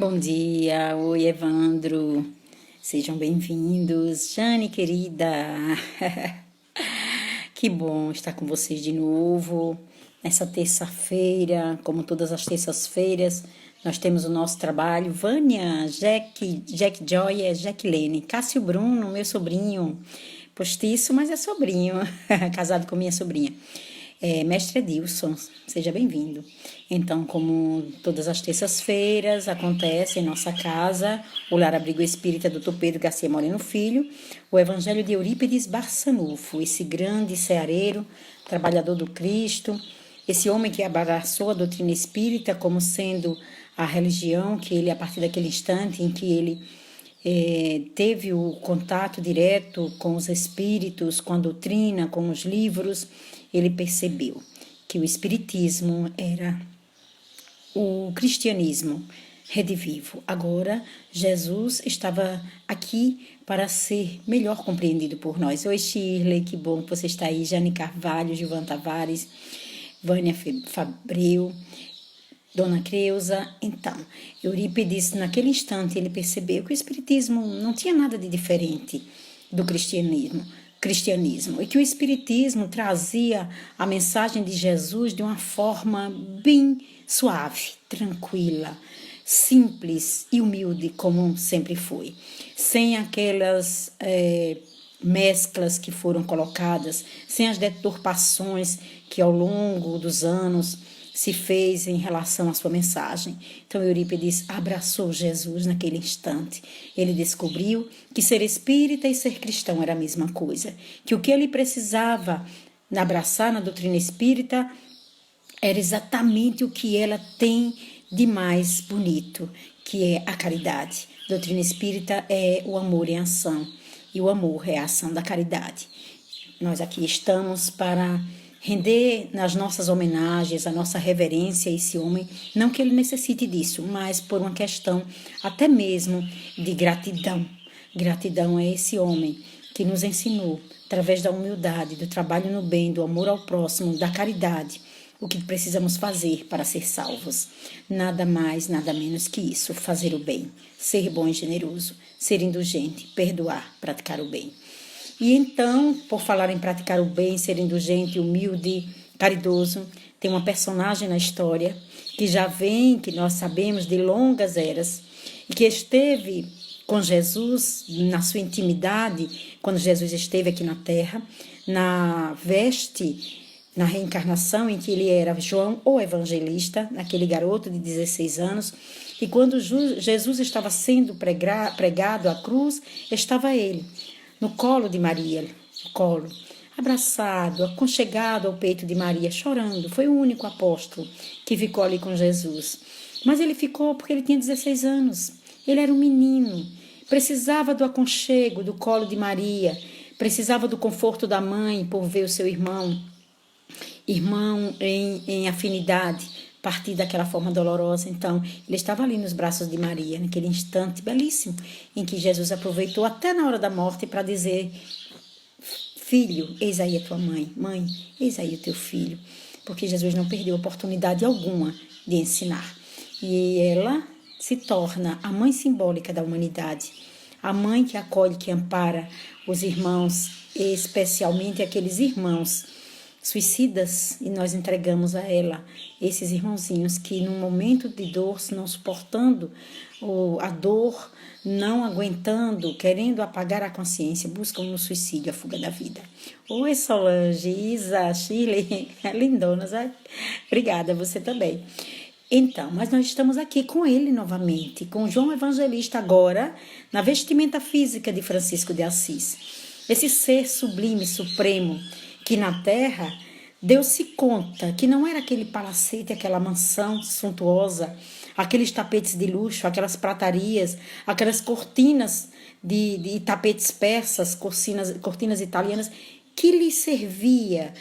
Bom dia, oi Evandro, sejam bem-vindos, Jane querida, que bom estar com vocês de novo, nessa terça-feira, como todas as terças-feiras, nós temos o nosso trabalho, Vânia, Jack Joy, Jacqueline, Cássio Bruno, meu sobrinho, postiço, mas é sobrinho, casado com minha sobrinha. Mestre Edilson, seja bem-vindo. Então, como todas as terças-feiras acontece em nossa casa, o Lar Abrigo Espírita Dr. Pedro Garcia Moreno Filho, o Evangelho de Eurípides Barçanufo, esse grande ceareiro, trabalhador do Cristo, esse homem que abraçou a doutrina espírita como sendo a religião que ele, a partir daquele instante em que ele teve o contato direto com os espíritos, com a doutrina, com os livros, ele percebeu que o espiritismo era o cristianismo redivivo. Agora, Jesus estava aqui para ser melhor compreendido por nós. Oi, Shirley, que bom que você está aí. Jane Carvalho, Gilvan Tavares, Vânia Fabreu, Dona Creuza. Então, Eurípides, naquele instante, ele percebeu que o espiritismo não tinha nada de diferente do cristianismo, e que o espiritismo trazia a mensagem de Jesus de uma forma bem suave, tranquila, simples e humilde, como sempre foi, sem aquelas mesclas que foram colocadas, sem as deturpações que ao longo dos anos se fez em relação à sua mensagem. Então Eurípides abraçou Jesus naquele instante. Ele descobriu que ser espírita e ser cristão era a mesma coisa, que o que ele precisava abraçar na doutrina espírita era exatamente o que ela tem de mais bonito, que é a caridade. A doutrina espírita é o amor em ação, e o amor é a ação da caridade. Nós aqui estamos para render nas nossas homenagens, a nossa reverência a esse homem, não que ele necessite disso, mas por uma questão até mesmo de gratidão. Gratidão a esse homem que nos ensinou, através da humildade, do trabalho no bem, do amor ao próximo, da caridade, o que precisamos fazer para ser salvos. Nada mais, nada menos que isso, fazer o bem, ser bom e generoso, ser indulgente, perdoar, praticar o bem. E então, por falar em praticar o bem, ser indulgente, humilde, caridoso, tem uma personagem na história que já vem, que nós sabemos, de longas eras, e que esteve com Jesus na sua intimidade, quando Jesus esteve aqui na Terra, na reencarnação em que ele era João, o evangelista, aquele garoto de 16 anos, e quando Jesus estava sendo pregado à cruz, estava ele no colo de Maria, abraçado, aconchegado ao peito de Maria, chorando. Foi o único apóstolo que ficou ali com Jesus. Mas ele ficou porque ele tinha 16 anos. Ele era um menino, precisava do aconchego, do colo de Maria, precisava do conforto da mãe por ver o seu irmão em afinidade, partir daquela forma dolorosa. Então, ele estava ali nos braços de Maria, naquele instante belíssimo, em que Jesus aproveitou até na hora da morte para dizer: filho, eis aí a tua mãe, mãe, eis aí o teu filho, porque Jesus não perdeu oportunidade alguma de ensinar. E ela se torna a mãe simbólica da humanidade, a mãe que acolhe, que ampara os irmãos, especialmente aqueles irmãos suicidas, e nós entregamos a ela esses irmãozinhos que num momento de dor, não suportando a dor, não aguentando, querendo apagar a consciência, buscam no suicídio a fuga da vida. Oi, Solange, Isa, Shirley, lindonas, obrigada, você também. Então, mas nós estamos aqui com ele novamente, com João Evangelista agora, na vestimenta física de Francisco de Assis. Esse ser sublime, supremo, que na Terra deu-se conta que não era aquele palacete, aquela mansão suntuosa, aqueles tapetes de luxo, aquelas pratarias, aquelas cortinas de tapetes persas, cortinas italianas, que lhe servia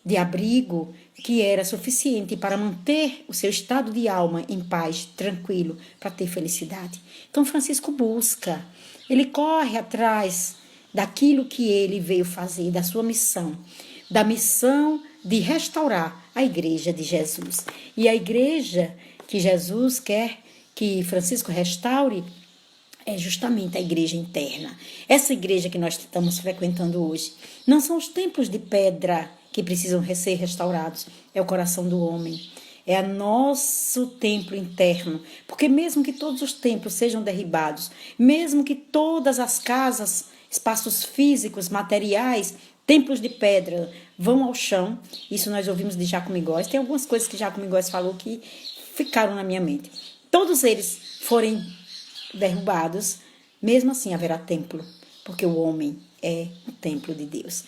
de abrigo, que era suficiente para manter o seu estado de alma em paz, tranquilo, para ter felicidade. Então Francisco busca, ele corre atrás daquilo que ele veio fazer, da sua missão, da missão de restaurar a igreja de Jesus. E a igreja que Jesus quer que Francisco restaure é justamente a igreja interna. Essa igreja que nós estamos frequentando hoje. Não são os templos de pedra que precisam ser restaurados, é o coração do homem. É o nosso templo interno. Porque mesmo que todos os templos sejam derribados, mesmo que todas as casas, espaços físicos, materiais, templos de pedra vão ao chão, isso nós ouvimos de Giacomo Góes, tem algumas coisas que Giacomo Góes falou que ficaram na minha mente. Todos eles forem derrubados, mesmo assim haverá templo, porque o homem é o templo de Deus.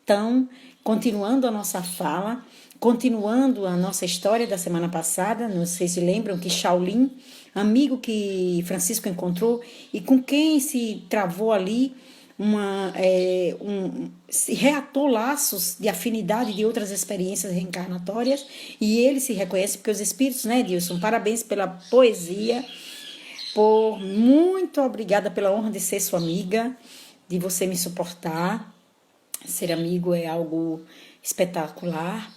Então, continuando a nossa fala, continuando a nossa história da semana passada, não sei se lembram que Shaolin, amigo que Francisco encontrou e com quem se travou ali se reatou laços de afinidade de outras experiências reencarnatórias, e ele se reconhece porque os espíritos, né, Dilson? Parabéns pela poesia, muito obrigada pela honra de ser sua amiga, de você me suportar. Ser amigo é algo espetacular.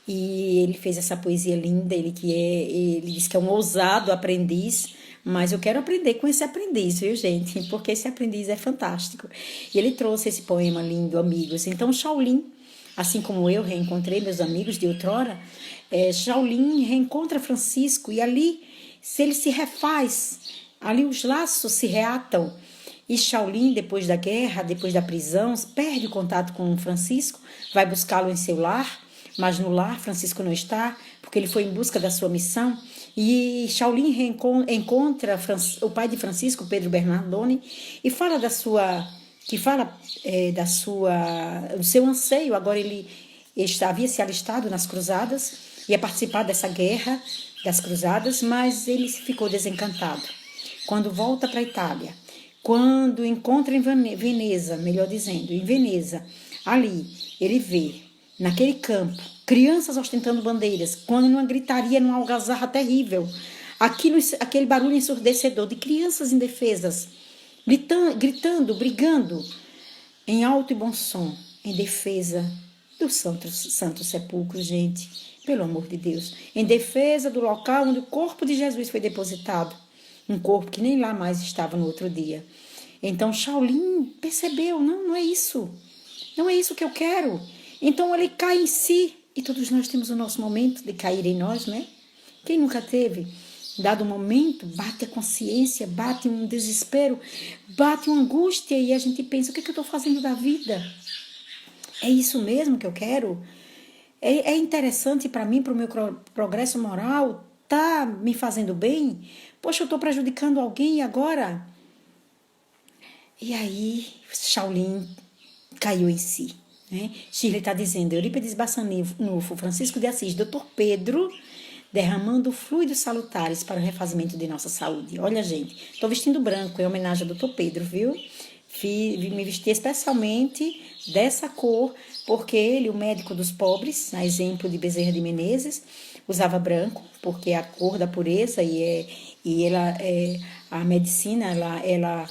E ele fez essa poesia linda, ele diz que é um ousado aprendiz, mas eu quero aprender com esse aprendiz, viu, gente? Porque esse aprendiz é fantástico. E ele trouxe esse poema lindo, Amigos. Então, Shaolin, assim como eu reencontrei meus amigos de outrora, Shaolin reencontra Francisco e ali, se ele se refaz, ali os laços se reatam. E Shaolin, depois da guerra, depois da prisão, perde o contato com Francisco, vai buscá-lo em seu lar, mas no lar Francisco não está, porque ele foi em busca da sua missão. E Shaolin encontra o pai de Francisco, Pedro Bernardoni, e fala do seu anseio. Agora ele havia se alistado nas cruzadas, ia participar dessa guerra das cruzadas, mas ele ficou desencantado. Quando volta para a Itália, quando encontra em Veneza, melhor dizendo, em Veneza, ali ele vê, naquele campo, crianças ostentando bandeiras, quando numa gritaria, numa algazarra terrível, aquele barulho ensurdecedor de crianças indefesas, gritando, brigando, em alto e bom som, em defesa do Santo Sepulcro, gente, pelo amor de Deus, em defesa do local onde o corpo de Jesus foi depositado, um corpo que nem lá mais estava no outro dia. Então Shaolin percebeu, não é isso, não é isso que eu quero. Então ele cai em si, e todos nós temos o nosso momento de cair em nós, né? Quem nunca teve? Dado um momento, bate a consciência, bate um desespero, bate uma angústia, e a gente pensa, o que eu estou fazendo da vida? É isso mesmo que eu quero? É interessante para mim, para o meu progresso moral, tá me fazendo bem? Poxa, eu estou prejudicando alguém agora? E aí, Shaolin caiu em si. Né? Shirley está dizendo, Eurípides Bassanufo, Francisco de Assis, Dr. Pedro, derramando fluidos salutares para o refazimento de nossa saúde. Olha, gente, estou vestindo branco em homenagem ao Dr. Pedro, viu? Me vesti especialmente dessa cor, porque ele, o médico dos pobres, a exemplo de Bezerra de Menezes, usava branco, porque é a cor da pureza a medicina, ela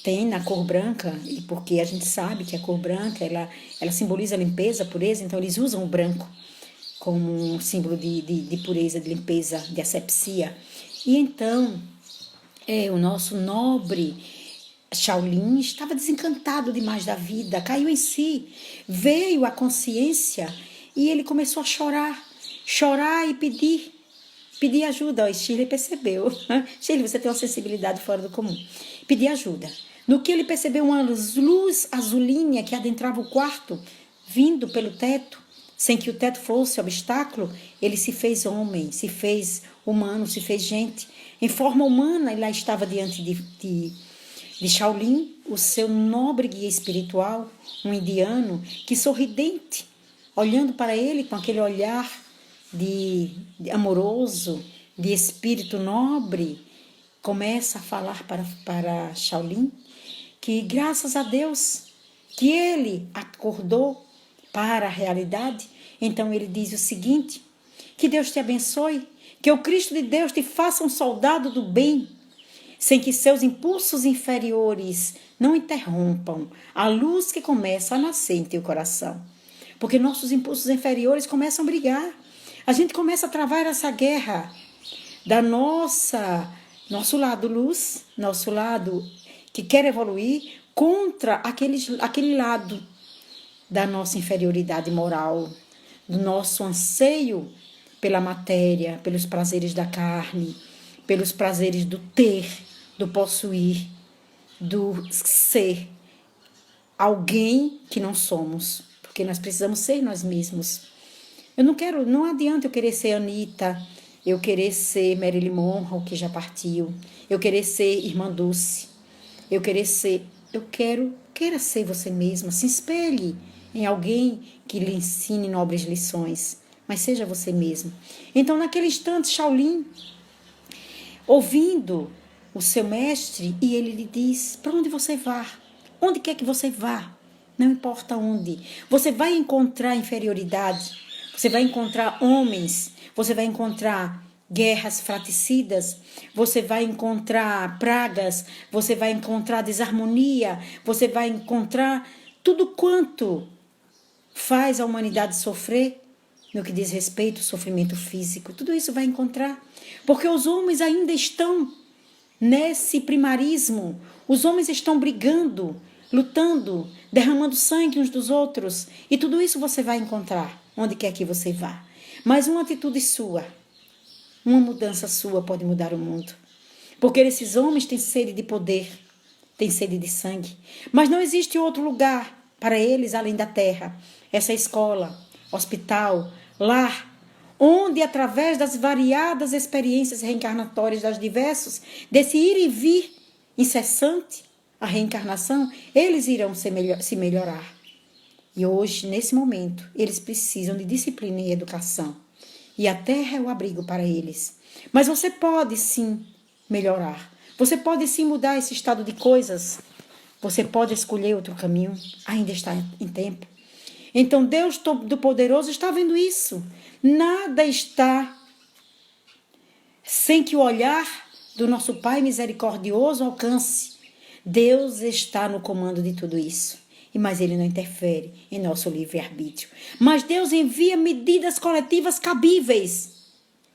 tem na cor branca, e porque a gente sabe que a cor branca, ela simboliza a limpeza, a pureza, então eles usam o branco como um símbolo de pureza, de limpeza, de asepsia. E então, o nosso nobre Shaolin estava desencantado demais da vida, caiu em si, veio a consciência e ele começou a chorar e pedir ajuda. O Shirley percebeu. Shirley, você tem uma sensibilidade fora do comum. Pedir ajuda. No que ele percebeu uma luz azulinha que adentrava o quarto, vindo pelo teto, sem que o teto fosse obstáculo, ele se fez homem, se fez humano, se fez gente. Em forma humana, ele lá estava diante de Shaolin, o seu nobre guia espiritual, um indiano, que sorridente, olhando para ele com aquele olhar de amoroso, de espírito nobre, começa a falar para Shaolin que, graças a Deus, que ele acordou para a realidade. Então ele diz o seguinte, que Deus te abençoe, que o Cristo de Deus te faça um soldado do bem, sem que seus impulsos inferiores não interrompam a luz que começa a nascer em teu coração. Porque nossos impulsos inferiores começam a brigar. A gente começa a travar essa guerra da nossa Nosso lado luz, nosso lado que quer evoluir, contra aquele lado da nossa inferioridade moral, do nosso anseio pela matéria, pelos prazeres da carne, pelos prazeres do ter, do possuir, do ser alguém que não somos, porque nós precisamos ser nós mesmos. Não adianta eu querer ser Anitta, eu querer ser Marilyn Monroe, que já partiu, eu querer ser Irmã Dulce, queira ser você mesma, se espelhe em alguém que lhe ensine nobres lições, mas seja você mesmo. Então, naquele instante, Shaolin, ouvindo o seu mestre, e ele lhe diz, para onde você vá? Onde quer que você vá? Não importa onde. Você vai encontrar inferioridade, você vai encontrar homens, você vai encontrar guerras fratricidas, você vai encontrar pragas, você vai encontrar desarmonia, você vai encontrar tudo quanto faz a humanidade sofrer, no que diz respeito ao sofrimento físico. Tudo isso vai encontrar, porque os homens ainda estão nesse primarismo, os homens estão brigando, lutando, derramando sangue uns dos outros, e tudo isso você vai encontrar onde quer que você vá. Mas uma atitude sua, uma mudança sua pode mudar o mundo. Porque esses homens têm sede de poder, têm sede de sangue. Mas não existe outro lugar para eles além da terra. Essa escola, hospital, lar, onde através das variadas experiências reencarnatórias desse ir e vir incessante, a reencarnação, eles irão se melhorar. E hoje, nesse momento, eles precisam de disciplina e educação. E a terra é o abrigo para eles. Mas você pode sim melhorar. Você pode sim mudar esse estado de coisas. Você pode escolher outro caminho. Ainda está em tempo. Então Deus Todo-Poderoso está vendo isso. Nada está sem que o olhar do nosso Pai misericordioso alcance. Deus está no comando de tudo isso. Mas ele não interfere em nosso livre-arbítrio. Mas Deus envia medidas coletivas cabíveis.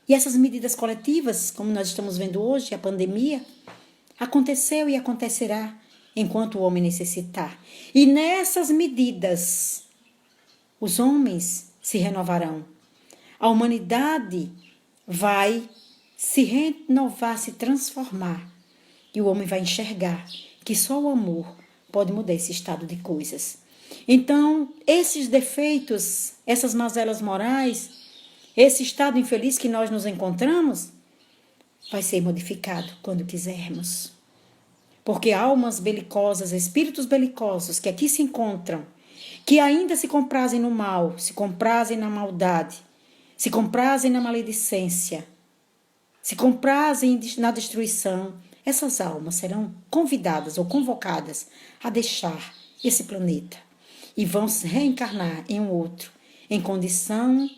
E essas medidas coletivas, como nós estamos vendo hoje, a pandemia, aconteceu e acontecerá enquanto o homem necessitar. E nessas medidas, os homens se renovarão. A humanidade vai se renovar, se transformar. E o homem vai enxergar que só o amor pode mudar esse estado de coisas. Então, esses defeitos, essas mazelas morais, esse estado infeliz que nós nos encontramos, vai ser modificado quando quisermos. Porque almas belicosas, espíritos belicosos que aqui se encontram, que ainda se comprazem no mal, se comprazem na maldade, se comprazem na maledicência, se comprazem na destruição, essas almas serão convidadas ou convocadas a deixar esse planeta e vão se reencarnar em um outro, em condição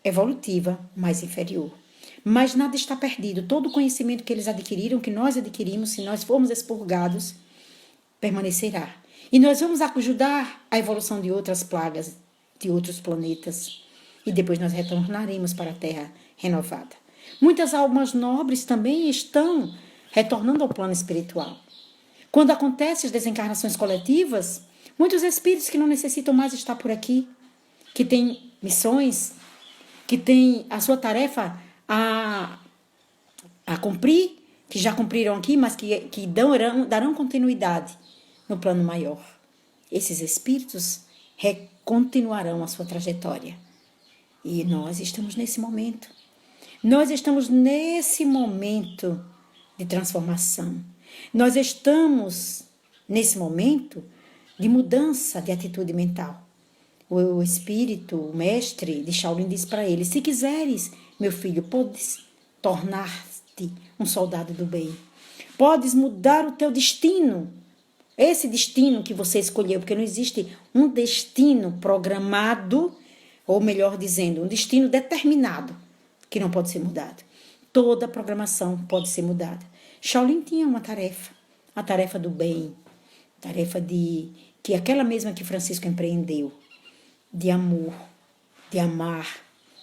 evolutiva mais inferior. Mas nada está perdido. Todo o conhecimento que eles adquiriram, que nós adquirimos, se nós formos expurgados, permanecerá. E nós vamos ajudar a evolução de outras plagas, de outros planetas. E depois nós retornaremos para a Terra renovada. Muitas almas nobres também estão retornando ao plano espiritual. Quando acontecem as desencarnações coletivas, muitos espíritos que não necessitam mais estar por aqui, que têm missões, que têm a sua tarefa a cumprir, que já cumpriram aqui, mas que darão continuidade no plano maior. Esses espíritos continuarão a sua trajetória. E nós estamos nesse momento. Nós estamos nesse momento de transformação. Nós estamos nesse momento de mudança de atitude mental. O espírito, o mestre de Shaolin diz para ele: se quiseres, meu filho, podes tornar-te um soldado do bem. Podes mudar o teu destino. Esse destino que você escolheu, porque não existe um destino programado, ou melhor dizendo, um destino determinado, que não pode ser mudado. Toda programação pode ser mudada. Shaolin tinha uma tarefa, a tarefa do bem, tarefa que aquela mesma que Francisco empreendeu, de amor, de amar,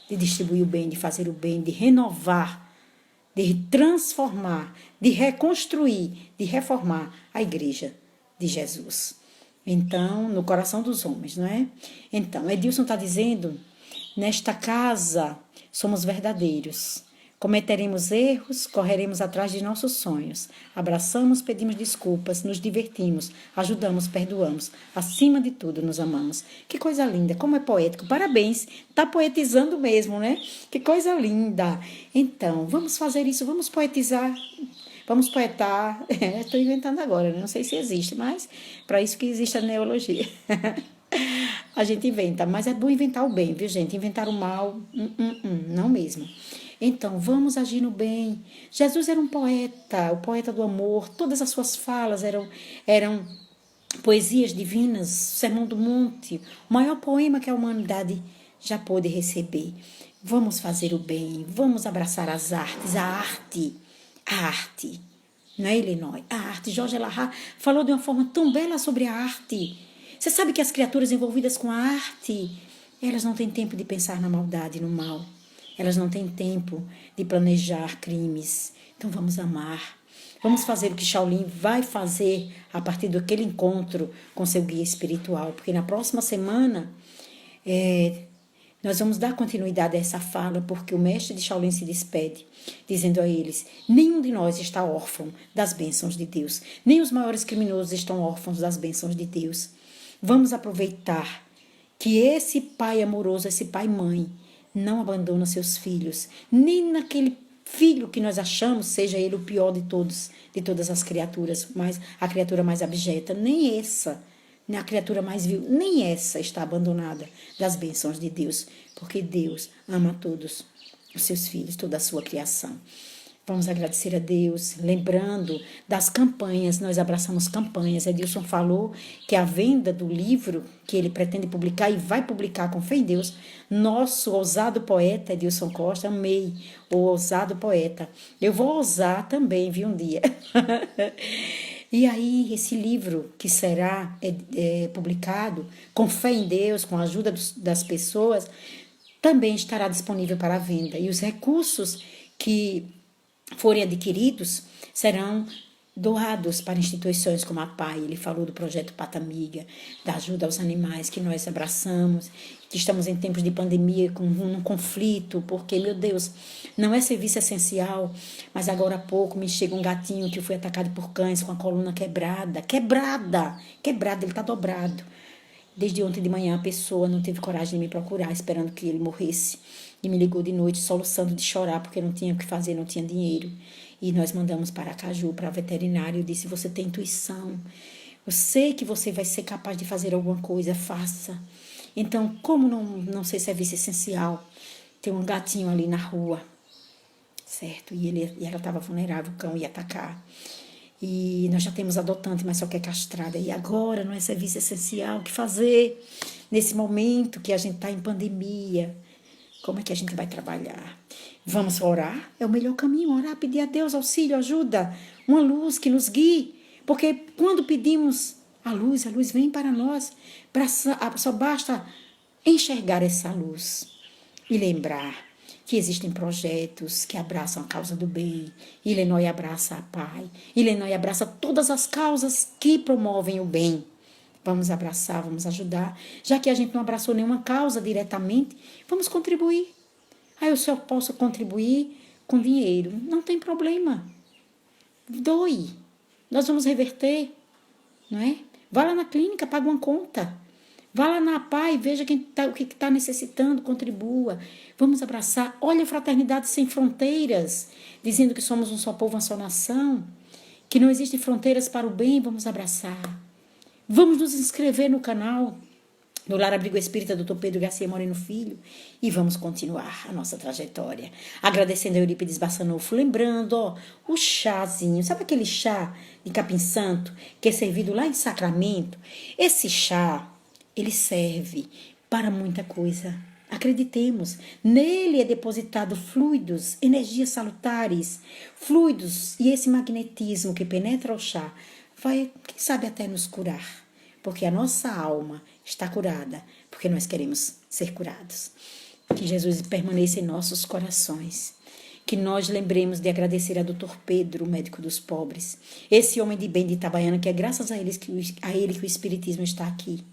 de distribuir o bem, de fazer o bem, de renovar de transformar, de reconstruir, de reformar a igreja de Jesus. Então, no coração dos homens, não é? Então, Edilson está dizendo, nesta casa somos verdadeiros. Cometeremos erros, correremos atrás de nossos sonhos. Abraçamos, pedimos desculpas, nos divertimos, ajudamos, perdoamos. Acima de tudo, nos amamos. Que coisa linda, como é poético. Parabéns, tá poetizando mesmo, né? Que coisa linda. Então, vamos fazer isso, vamos poetizar. Vamos poetar. Estou inventando agora, não sei se existe, mas para isso que existe a neologia. A gente inventa, mas é bom inventar o bem, viu, gente? Inventar o mal, não mesmo. Então, vamos agir no bem. Jesus era um poeta, o poeta do amor. Todas as suas falas eram poesias divinas, Sermão do Monte, o maior poema que a humanidade já pôde receber. Vamos fazer o bem, vamos abraçar as artes, a arte, não é, Illinois? A arte. Jorge Lahar falou de uma forma tão bela sobre a arte. Você sabe que as criaturas envolvidas com a arte, elas não têm tempo de pensar na maldade, no mal. Elas não têm tempo de planejar crimes. Então vamos amar. Vamos fazer o que Shaolin vai fazer a partir daquele encontro com seu guia espiritual. Porque na próxima semana nós vamos dar continuidade a essa fala, porque o mestre de Shaolin se despede, dizendo a eles: nenhum de nós está órfão das bênçãos de Deus. Nem os maiores criminosos estão órfãos das bênçãos de Deus. Vamos aproveitar que esse pai amoroso, esse pai-mãe, não abandona seus filhos, nem naquele filho que nós achamos seja ele o pior de todos, de todas as criaturas, mas a criatura mais abjeta, nem essa, a criatura mais vil, nem essa está abandonada das bênçãos de Deus, porque Deus ama todos os seus filhos, toda a sua criação. Vamos agradecer a Deus, lembrando das campanhas, nós abraçamos campanhas. Edilson falou que a venda do livro que ele pretende publicar e vai publicar com fé em Deus, nosso ousado poeta Edilson Costa, amei o ousado poeta. Eu vou ousar também, viu, um dia. E aí, esse livro que será publicado com fé em Deus, com a ajuda das pessoas, também estará disponível para a venda. E os recursos que forem adquiridos serão doados para instituições como a PAI. Ele falou do projeto Pata Amiga, da ajuda aos animais que nós abraçamos, que estamos em tempos de pandemia, com um conflito, porque, meu Deus, não é serviço essencial, mas agora há pouco me chega um gatinho que foi atacado por cães com a coluna quebrada, ele está dobrado. Desde ontem de manhã a pessoa não teve coragem de me procurar, esperando que ele morresse. E me ligou de noite, soluçando de chorar, porque não tinha o que fazer, não tinha dinheiro. E nós mandamos para Aracaju, para a veterinária. Eu disse: você tem intuição. Eu sei que você vai ser capaz de fazer alguma coisa, faça. Então, como não ser serviço essencial, tem um gatinho ali na rua, certo? E ela estava vulnerável, o cão ia atacar. E nós já temos adotante, mas só que é castrada. E agora não é serviço essencial. O que fazer nesse momento que a gente está em pandemia? Como é que a gente vai trabalhar? Vamos orar? É o melhor caminho, orar, pedir a Deus auxílio, ajuda, uma luz que nos guie. Porque quando pedimos a luz vem para nós. Só basta enxergar essa luz e lembrar que existem projetos que abraçam a causa do bem. Illinois abraça a Pai. Illinois abraça todas as causas que promovem o bem. Vamos abraçar, vamos ajudar. Já que a gente não abraçou nenhuma causa diretamente, vamos contribuir. Aí eu só posso contribuir com dinheiro. Não tem problema. Doe. Nós vamos reverter, não é? Vá lá na clínica, paga uma conta. Vá lá na PAI, veja o que está necessitando, contribua. Vamos abraçar. Olha a Fraternidade Sem Fronteiras, dizendo que somos um só povo, uma só nação, que não existem fronteiras para o bem, vamos abraçar. Vamos nos inscrever no canal do Lar Abrigo Espírita Dr. Pedro Garcia Moreno Filho e vamos continuar a nossa trajetória. Agradecendo a Eurípides Bassanufo, lembrando, o chazinho, sabe aquele chá de capim santo que é servido lá em Sacramento? Esse chá, ele serve para muita coisa. Acreditemos, nele é depositado fluidos, energias salutares, fluidos, e esse magnetismo que penetra o chá vai, quem sabe, até nos curar, porque a nossa alma está curada, porque nós queremos ser curados. Que Jesus permaneça em nossos corações, Que nós lembremos de agradecer a Dr. Pedro, o médico dos pobres, esse homem de bem de Itabaiana, que é graças a ele que o Espiritismo está aqui.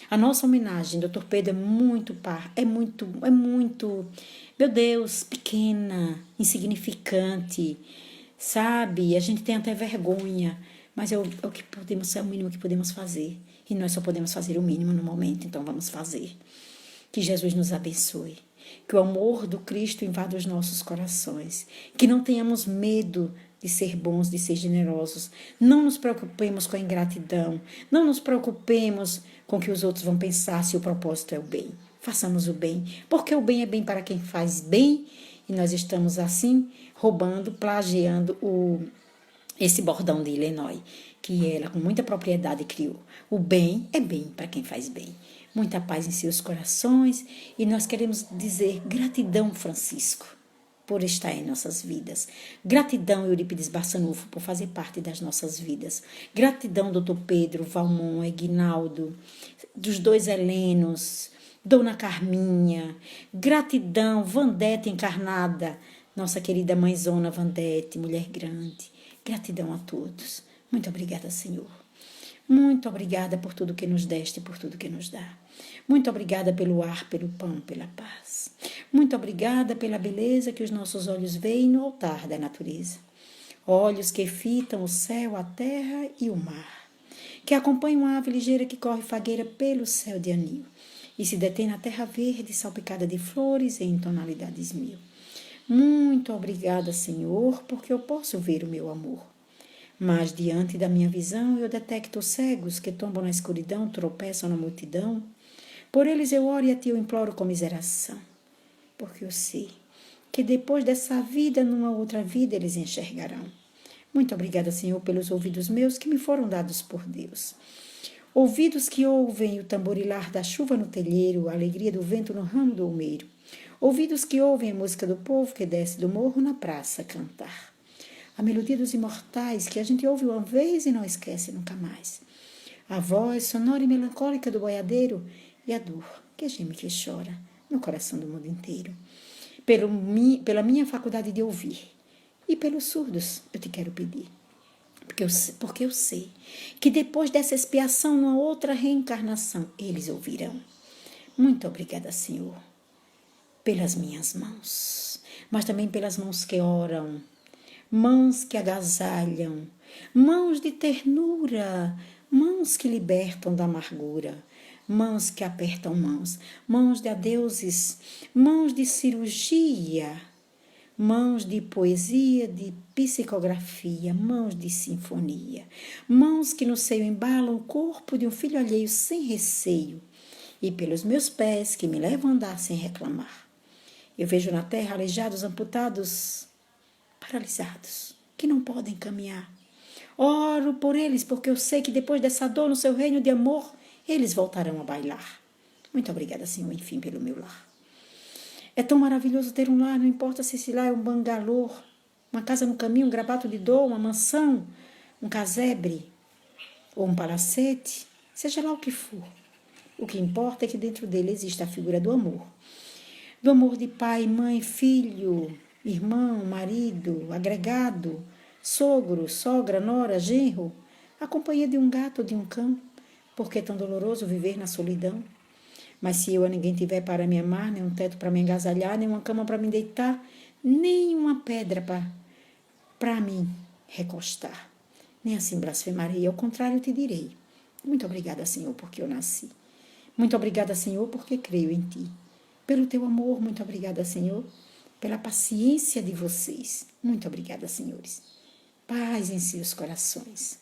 A nossa homenagem, Dr. Pedro, é muito, meu Deus, pequena, insignificante, sabe? A gente tem até vergonha, mas é o que podemos, é o mínimo que podemos fazer. E nós só podemos fazer o mínimo no momento, então vamos fazer. Que Jesus nos abençoe. Que o amor do Cristo invada os nossos corações. Que não tenhamos medo de ser bons, de ser generosos. Não nos preocupemos com a ingratidão. Não nos preocupemos com o que os outros vão pensar se o propósito é o bem. Façamos o bem, porque o bem é bem para quem faz bem. E nós estamos assim, roubando, plagiando esse bordão de Illinois, que ela com muita propriedade criou. O bem é bem para quem faz bem. Muita paz em seus corações, e nós queremos dizer gratidão, Francisco, por estar em nossas vidas. Gratidão, Eurípides Barçanufo, por fazer parte das nossas vidas. Gratidão, doutor Pedro, Valmon, Eguinaldo, dos dois Helenos, Dona Carminha. Gratidão, Vandete encarnada, nossa querida mãezona Vandete, mulher grande. Gratidão a todos. Muito obrigada, Senhor. Muito obrigada por tudo que nos deste e por tudo que nos dá. Muito obrigada pelo ar, pelo pão, pela paz. Muito obrigada pela beleza que os nossos olhos veem no altar da natureza. Olhos que fitam o céu, a terra e o mar. Que acompanham a ave ligeira que corre fagueira pelo céu de anil e se detém na terra verde salpicada de flores em tonalidades mil. Muito obrigada, Senhor, porque eu posso ver o meu amor. Mas diante da minha visão eu detecto cegos que tombam na escuridão, tropeçam na multidão. Por eles eu oro e a ti eu imploro comiseração, porque eu sei que depois dessa vida, numa outra vida, eles enxergarão. Muito obrigada, Senhor, pelos ouvidos meus que me foram dados por Deus. Ouvidos que ouvem o tamborilar da chuva no telheiro, a alegria do vento no ramo do almeiro. Ouvidos que ouvem a música do povo que desce do morro na praça cantar. A melodia dos imortais que a gente ouve uma vez e não esquece nunca mais. A voz sonora e melancólica do boiadeiro e a dor que geme e que chora no coração do mundo inteiro. Pela minha faculdade de ouvir e pelos surdos eu te quero pedir. Porque eu sei que depois dessa expiação, numa outra reencarnação, eles ouvirão. Muito obrigada, Senhor, pelas minhas mãos, mas também pelas mãos que oram, mãos que agasalham, mãos de ternura, mãos que libertam da amargura, mãos que apertam mãos de adeuses, mãos de cirurgia, mãos de poesia, de psicografia, mãos de sinfonia, mãos que no seio embalam o corpo de um filho alheio sem receio, e pelos meus pés que me levam a andar sem reclamar. Eu vejo na terra aleijados, amputados, paralisados, que não podem caminhar. Oro por eles, porque eu sei que depois dessa dor no seu reino de amor, eles voltarão a bailar. Muito obrigada, Senhor, enfim, pelo meu lar. É tão maravilhoso ter um lar, não importa se esse lar é um bangalô, uma casa no caminho, um grabato de dor, uma mansão, um casebre ou um palacete, seja lá o que for. O que importa é que dentro dele existe a figura do amor. Do amor de pai, mãe, filho, irmão, marido, agregado, sogro, sogra, nora, genro, a companhia de um gato ou de um cão, porque é tão doloroso viver na solidão. Mas se eu a ninguém tiver para me amar, nem um teto para me agasalhar, nem uma cama para me deitar, nem uma pedra para me recostar, nem assim blasfemarei, ao contrário eu te direi. Muito obrigada, Senhor, porque eu nasci. Muito obrigada, Senhor, porque creio em ti. Pelo teu amor, muito obrigada, Senhor, pela paciência de vocês. Muito obrigada, senhores. Paz em seus corações.